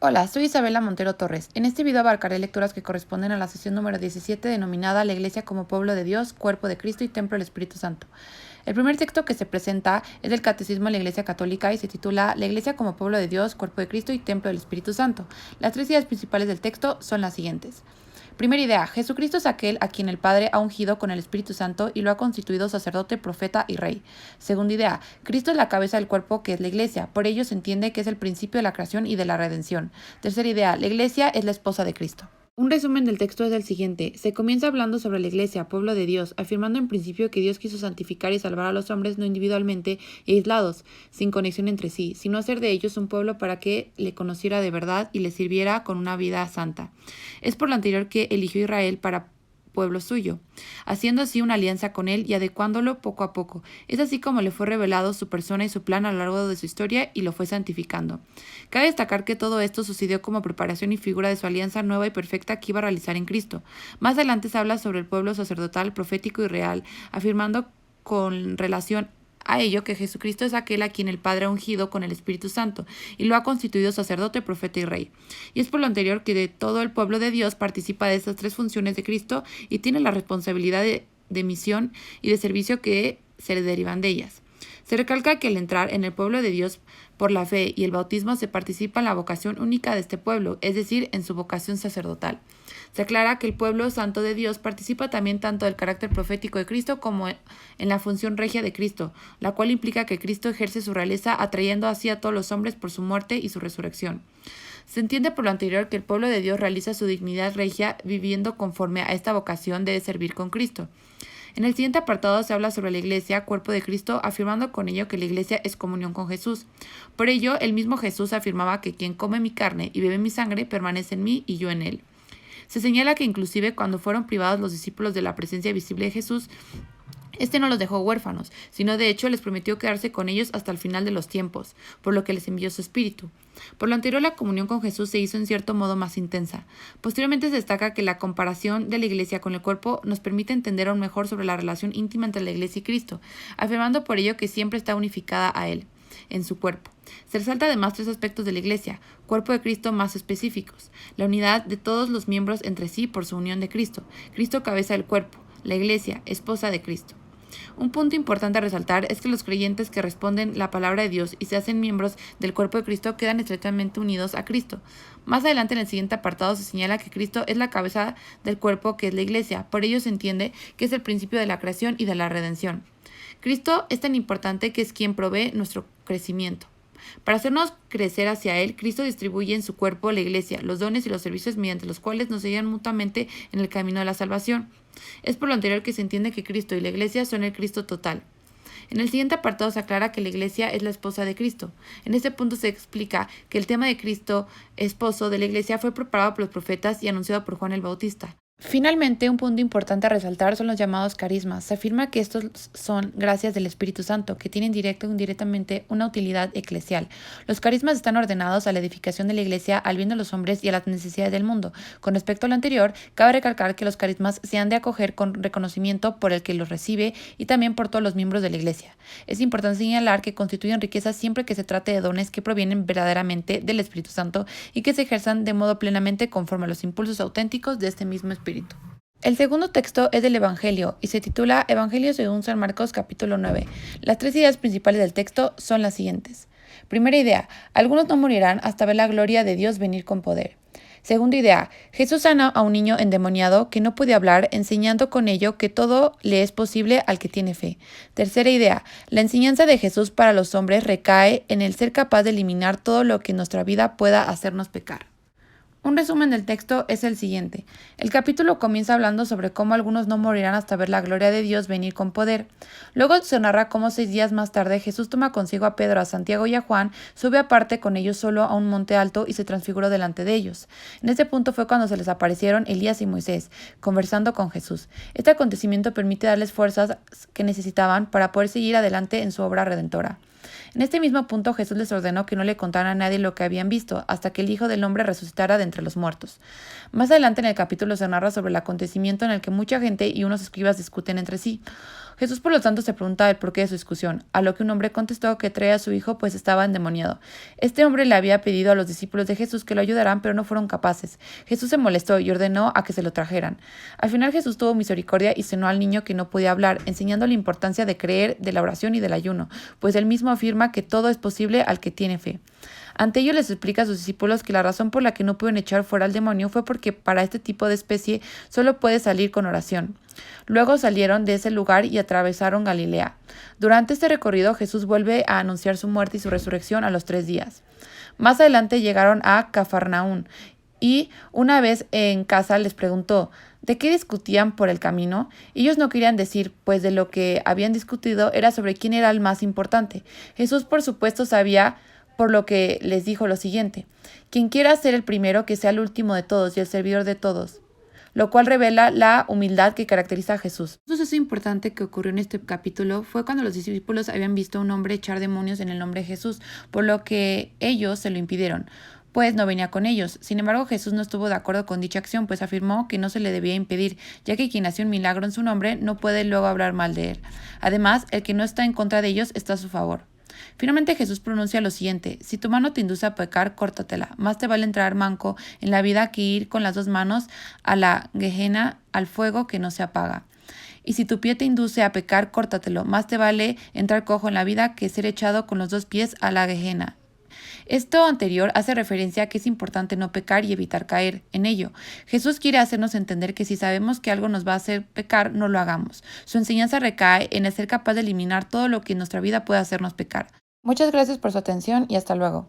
Hola, soy Isabela Montero Torres. En este video abarcaré lecturas que corresponden a la sesión número 17 denominada La Iglesia como Pueblo de Dios, Cuerpo de Cristo y Templo del Espíritu Santo. El primer texto que se presenta es del Catecismo de la Iglesia Católica y se titula La Iglesia como Pueblo de Dios, Cuerpo de Cristo y Templo del Espíritu Santo. Las tres ideas principales del texto son las siguientes. Primera idea, Jesucristo es aquel a quien el Padre ha ungido con el Espíritu Santo y lo ha constituido sacerdote, profeta y rey. Segunda idea, Cristo es la cabeza del cuerpo que es la Iglesia, por ello se entiende que es el principio de la creación y de la redención. Tercera idea, la Iglesia es la esposa de Cristo. Un resumen del texto es el siguiente. Se comienza hablando sobre la Iglesia, pueblo de Dios, afirmando en principio que Dios quiso santificar y salvar a los hombres no individualmente y aislados, sin conexión entre sí, sino hacer de ellos un pueblo para que le conociera de verdad y le sirviera con una vida santa. Es por lo anterior que eligió Israel para pueblo suyo, haciendo así una alianza con él y adecuándolo poco a poco. Es así como le fue revelado su persona y su plan a lo largo de su historia y lo fue santificando. Cabe destacar que todo esto sucedió como preparación y figura de su alianza nueva y perfecta que iba a realizar en Cristo. Más adelante se habla sobre el pueblo sacerdotal, profético y real, afirmando con relación a ello que Jesucristo es aquel a quien el Padre ha ungido con el Espíritu Santo y lo ha constituido sacerdote, profeta y rey. Y es por lo anterior que de todo el pueblo de Dios participa de estas tres funciones de Cristo y tiene la responsabilidad de misión y de servicio que se le derivan de ellas. Se recalca que al entrar en el pueblo de Dios por la fe y el bautismo se participa en la vocación única de este pueblo, es decir, en su vocación sacerdotal. Se aclara que el pueblo santo de Dios participa también tanto del carácter profético de Cristo como en la función regia de Cristo, la cual implica que Cristo ejerce su realeza atrayendo así a todos los hombres por su muerte y su resurrección. Se entiende por lo anterior que el pueblo de Dios realiza su dignidad regia viviendo conforme a esta vocación de servir con Cristo. En el siguiente apartado se habla sobre la Iglesia, cuerpo de Cristo, afirmando con ello que la Iglesia es comunión con Jesús. Por ello, el mismo Jesús afirmaba que quien come mi carne y bebe mi sangre permanece en mí y yo en él. Se señala que inclusive cuando fueron privados los discípulos de la presencia visible de Jesús, este no los dejó huérfanos, sino de hecho les prometió quedarse con ellos hasta el final de los tiempos, por lo que les envió su espíritu. Por lo anterior, la comunión con Jesús se hizo en cierto modo más intensa. Posteriormente se destaca que la comparación de la Iglesia con el cuerpo nos permite entender aún mejor sobre la relación íntima entre la Iglesia y Cristo, afirmando por ello que siempre está unificada a Él, en su cuerpo. Se resalta además tres aspectos de la Iglesia, cuerpo de Cristo más específicos: la unidad de todos los miembros entre sí por su unión de Cristo, Cristo cabeza del cuerpo, la Iglesia, esposa de Cristo. Un punto importante a resaltar es que los creyentes que responden la palabra de Dios y se hacen miembros del cuerpo de Cristo quedan estrechamente unidos a Cristo. Más adelante en el siguiente apartado se señala que Cristo es la cabeza del cuerpo que es la Iglesia, por ello se entiende que es el principio de la creación y de la redención. Cristo es tan importante que es quien provee nuestro crecimiento. Para hacernos crecer hacia Él, Cristo distribuye en su cuerpo, la Iglesia, los dones y los servicios mediante los cuales nos guían mutuamente en el camino de la salvación. Es por lo anterior que se entiende que Cristo y la Iglesia son el Cristo total. En el siguiente apartado se aclara que la Iglesia es la esposa de Cristo. En este punto se explica que el tema de Cristo, esposo de la Iglesia, fue preparado por los profetas y anunciado por Juan el Bautista. Finalmente, un punto importante a resaltar son los llamados carismas. Se afirma que estos son gracias del Espíritu Santo, que tienen directa o indirectamente una utilidad eclesial. Los carismas están ordenados a la edificación de la Iglesia, al bien de los hombres y a las necesidades del mundo. Con respecto a lo anterior, cabe recalcar que los carismas se han de acoger con reconocimiento por el que los recibe y también por todos los miembros de la Iglesia. Es importante señalar que constituyen riqueza siempre que se trate de dones que provienen verdaderamente del Espíritu Santo y que se ejerzan de modo plenamente conforme a los impulsos auténticos de este mismo Espíritu. El segundo texto es del Evangelio y se titula Evangelio según San Marcos capítulo 9. Las tres ideas principales del texto son las siguientes. Primera idea, algunos no morirán hasta ver la gloria de Dios venir con poder. Segunda idea, Jesús sana a un niño endemoniado que no puede hablar, enseñando con ello que todo le es posible al que tiene fe. Tercera idea, la enseñanza de Jesús para los hombres recae en el ser capaz de eliminar todo lo que en nuestra vida pueda hacernos pecar. Un resumen del texto es el siguiente. El capítulo comienza hablando sobre cómo algunos no morirán hasta ver la gloria de Dios venir con poder. Luego se narra cómo 6 días más tarde Jesús toma consigo a Pedro, a Santiago y a Juan, sube aparte con ellos solo a un monte alto y se transfiguró delante de ellos. En este punto fue cuando se les aparecieron Elías y Moisés, conversando con Jesús. Este acontecimiento permite darles fuerzas que necesitaban para poder seguir adelante en su obra redentora. En este mismo punto Jesús les ordenó que no le contaran a nadie lo que habían visto, hasta que el Hijo del Hombre resucitara de entre los muertos. Más adelante en el capítulo se narra sobre el acontecimiento en el que mucha gente y unos escribas discuten entre sí. Jesús por lo tanto se preguntaba el porqué de su discusión, a lo que un hombre contestó que traía a su hijo pues estaba endemoniado. Este hombre le había pedido a los discípulos de Jesús que lo ayudaran, pero no fueron capaces. Jesús se molestó y ordenó a que se lo trajeran. Al final Jesús tuvo misericordia y sanó al niño que no podía hablar, enseñando la importancia de creer, de la oración y del ayuno, pues él mismo afirma que todo es posible al que tiene fe. Ante ello les explica a sus discípulos que la razón por la que no pudieron echar fuera al demonio fue porque para este tipo de especie solo puede salir con oración. Luego salieron de ese lugar y atravesaron Galilea. Durante este recorrido Jesús vuelve a anunciar su muerte y su resurrección a los 3 días. Más adelante llegaron a Cafarnaún y una vez en casa les preguntó ¿de qué discutían por el camino? Ellos no querían decir, pues de lo que habían discutido era sobre quién era el más importante. Jesús por supuesto sabía, por lo que les dijo lo siguiente: quien quiera ser el primero, que sea el último de todos y el servidor de todos, lo cual revela la humildad que caracteriza a Jesús. Un suceso importante que ocurrió en este capítulo fue cuando los discípulos habían visto a un hombre echar demonios en el nombre de Jesús, por lo que ellos se lo impidieron, pues no venía con ellos. Sin embargo, Jesús no estuvo de acuerdo con dicha acción, pues afirmó que no se le debía impedir, ya que quien hace un milagro en su nombre no puede luego hablar mal de él. Además, el que no está en contra de ellos está a su favor. Finalmente Jesús pronuncia lo siguiente: si tu mano te induce a pecar, córtatela. Más te vale entrar manco en la vida que ir con las 2 manos a la Gehenna, al fuego que no se apaga. Y si tu pie te induce a pecar, córtatelo. Más te vale entrar cojo en la vida que ser echado con los 2 pies a la Gehenna. Esto anterior hace referencia a que es importante no pecar y evitar caer en ello. Jesús quiere hacernos entender que si sabemos que algo nos va a hacer pecar, no lo hagamos. Su enseñanza recae en el ser capaz de eliminar todo lo que en nuestra vida puede hacernos pecar. Muchas gracias por su atención y hasta luego.